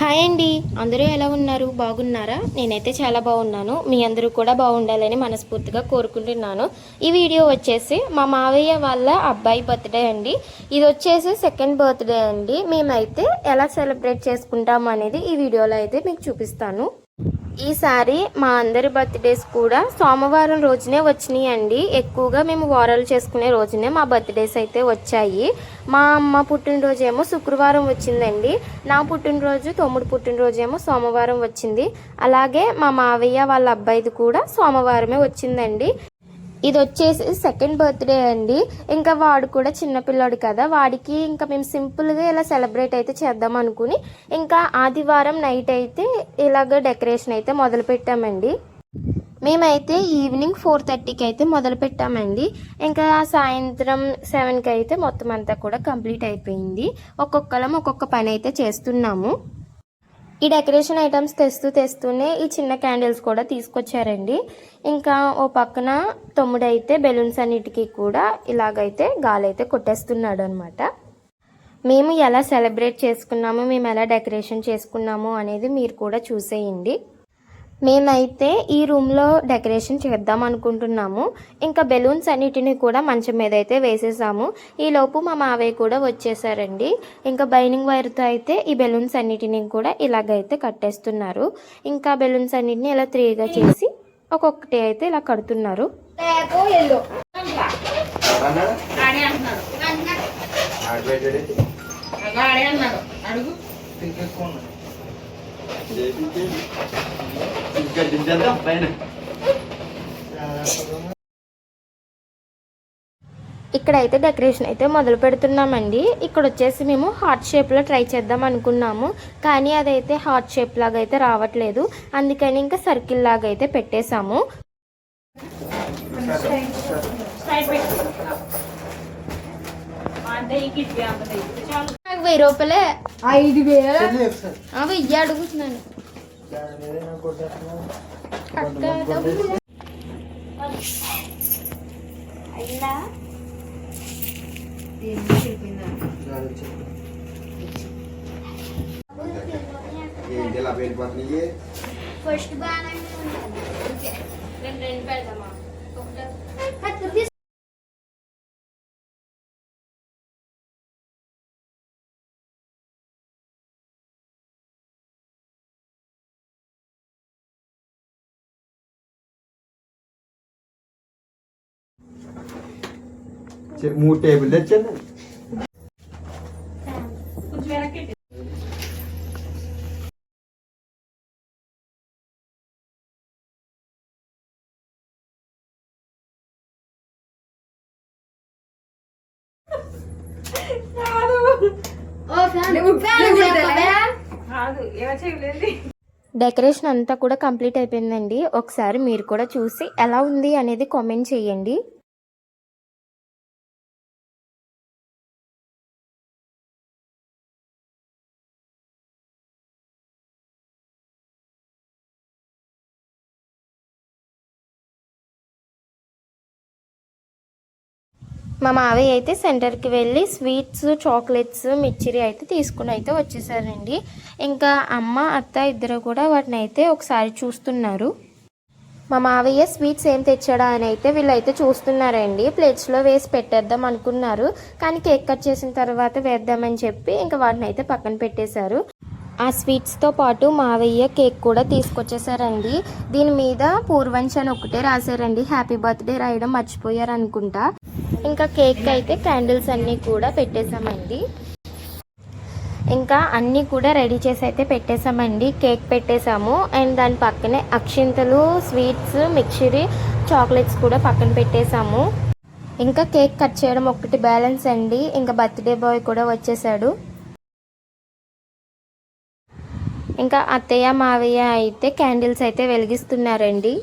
Hi అండి. అందరూ ఎలా ఉన్నారు? బాగున్నారా? నేనైతే చాలా బాగున్నాను. మీ అందరూ కూడా బాగుండాలని మనస్ఫూర్తిగా కోరుకుంటున్నాను. ఈ వీడియో వచ్చేసి మా మావయ్య వాళ్ళ అబ్బాయి బర్త్డే అండి. ఇది వచ్చేసి సెకండ్ బర్త్డే అండి. మేమైతే ఎలా సెలబ్రేట్ చేసుకుంటాం అనేది ఈ వీడియోలో అయితే మీకు చూపిస్తాను. ఈసారి మా అందరి బర్త్డేస్ కూడా సోమవారం రోజునే వచ్చినాయి అండి. ఎక్కువగా మేము వారాలు చేసుకునే రోజునే మా బర్త్డేస్ అయితే వచ్చాయి. మా అమ్మ పుట్టినరోజు ఏమో శుక్రవారం వచ్చిందండి. నా పుట్టినరోజు తమ్ముడు పుట్టినరోజు ఏమో సోమవారం వచ్చింది. అలాగే మా మావయ్య వాళ్ళ అబ్బాయిది కూడా సోమవారమే వచ్చిందండి. ఇది వచ్చేసి సెకండ్ బర్త్డే అండి. ఇంకా వాడు కూడా చిన్నపిల్లాడు కదా, వాడికి ఇంకా మేము సింపుల్గా ఇలా సెలబ్రేట్ అయితే చేద్దాం అనుకుని ఇంకా ఆదివారం నైట్ అయితే ఇలాగ డెకరేషన్ అయితే మొదలు పెట్టామండి. మేమైతే ఈవినింగ్ 4:30కి అయితే మొదలు పెట్టామండి. ఇంకా సాయంత్రం 7కి అయితే మొత్తం అంతా కూడా కంప్లీట్ అయిపోయింది. ఒక్కొక్కరం ఒక్కొక్క పని అయితే చేస్తున్నాము. ఈ డెకరేషన్ ఐటమ్స్ తెస్తూనే ఈ చిన్న క్యాండిల్స్ కూడా తీసుకొచ్చారండి. ఇంకా ఓ పక్కన తమ్ముడైతే బెలూన్స్ అన్నిటికీ కూడా ఇలాగైతే గాలైతే కొట్టేస్తున్నాడు అనమాట. మేము ఎలా సెలబ్రేట్ చేసుకున్నాము, మేము ఎలా డెకరేషన్ చేసుకున్నాము అనేది మీరు కూడా చూసేయండి. మేమైతే ఈ రూమ్లో డెకరేషన్ చేద్దాం అనుకుంటున్నాము. ఇంకా బెలూన్స్ అన్నిటిని కూడా మంచం మీద అయితే వేసేసాము. ఈలోపు మా మావయ్య కూడా వచ్చేసారండి. ఇంకా బైనింగ్ వైర్తో అయితే ఈ బెలూన్స్ అన్నిటిని కూడా ఇలాగైతే కట్టేస్తున్నారు. ఇంకా బెలూన్స్ అన్నిటిని ఇలా 3గా చేసి ఒక్కొక్కటి అయితే ఇలా కడుతున్నారు. ఇక్కడైతే డెకరేషన్ అయితే మొదలు పెడుతున్నామండి. ఇక్కడ వచ్చేసి మేము హార్ట్ షేప్లో ట్రై చేద్దాం అనుకున్నాము, కానీ అదైతే హార్ట్ షేప్ లాగా అయితే రావట్లేదు. అందుకని ఇంకా సర్కిల్ లాగా అయితే పెట్టేశాము. నాకు 1000 రూపాయలే, 5000 వెయ్యి అడుగుతున్నాను. ఫస్ట్ బాగా రెండు పెడదామా? మూడు టేబుల్ తెచ్చండి. డెకరేషన్ అంతా కూడా కంప్లీట్ అయిపోయిందండి. ఒకసారి మీరు కూడా చూసి ఎలా ఉంది అనేది కామెంట్ చేయండి. మా మావయ్య అయితే సెంటర్కి వెళ్ళి స్వీట్స్, చాక్లెట్స్, మిక్చరీ అయితే తీసుకుని అయితే వచ్చేసారండి. ఇంకా అమ్మ, అత్త ఇద్దరు కూడా వాటిని అయితే ఒకసారి చూస్తున్నారు. మా మావయ్య స్వీట్స్ ఏం తెచ్చాడా అని అయితే వీళ్ళైతే చూస్తున్నారండి. ప్లేట్స్లో వేసి పెట్టేద్దాం అనుకున్నారు, కానీ కేక్ కట్ చేసిన తర్వాత వేద్దామని చెప్పి ఇంకా వాటిని అయితే పక్కన పెట్టేశారు. ఆ స్వీట్స్తో పాటు మావయ్య కేక్ కూడా తీసుకొచ్చేసారండి. దీని మీద పూర్వంచ్ అని ఒకటే రాశారండి. హ్యాపీ బర్త్డే రాయడం మర్చిపోయారు అనుకుంటా. ఇంకా కేక్ అయితే క్యాండిల్స్ అన్నీ కూడా పెట్టేసామండి. ఇంకా అన్నీ కూడా రెడీ చేసి అయితే పెట్టేసామండి. కేక్ పెట్టేసాము అండ్ దాని పక్కనే అక్షింతలు, స్వీట్స్, మిక్చరీ, చాక్లెట్స్ కూడా పక్కన పెట్టేసాము. ఇంకా కేక్ కట్ చేయడం ఒకటి బ్యాలెన్స్ అండి. ఇంకా బర్త్డే బాయ్ కూడా వచ్చేసాడు. ఇంకా అత్తయ్య, మావయ్య అయితే క్యాండిల్స్ అయితే వెలిగిస్తున్నారండి.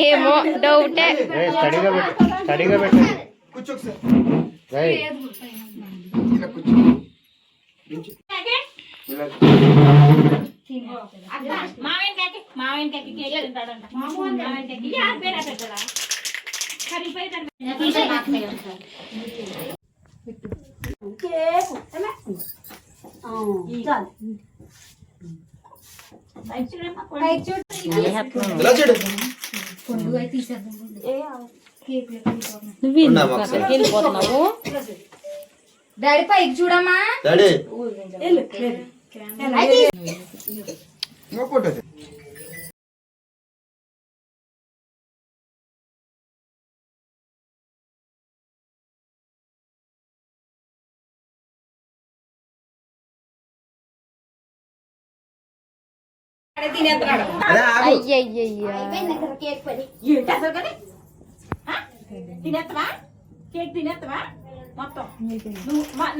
ఏమో డౌటే. స్టడీగా పెట్టండి. డాడీ పైకి చూడమ్మా.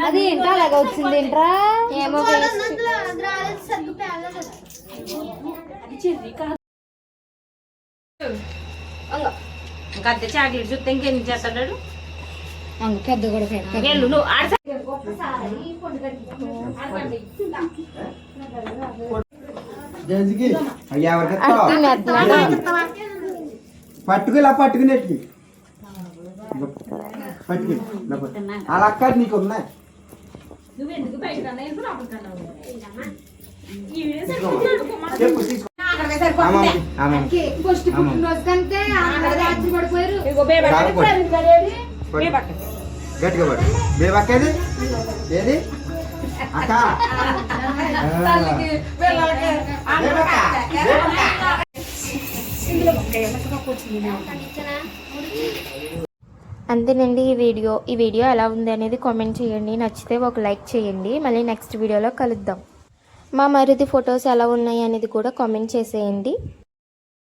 అది ఏంటో అలాగ వచ్చింది ఏంట్రా ఏమో ఇంకా అంతే చాక్లెట్ చూస్తే ఇంకేం చేస్తాడు పెద్ద కూడా నువ్వు పట్టుకు ఇలా పట్టుకునేట్టు పట్టుకు అలా అక్కడ నీకు ఉన్నాయి. నువ్వెందుకు బయట గట్టిగా పడు. బేబక్కేది ఏది అక్క అంతేనండి ఈ వీడియో ఎలా ఉంది అనేది కామెంట్ చేయండి. నచ్చితే ఒక లైక్ చేయండి. మళ్ళీ నెక్స్ట్ వీడియోలో కలుద్దాం. మా మరిది ఫొటోస్ ఎలా ఉన్నాయి అనేది కూడా కామెంట్ చేసేయండి.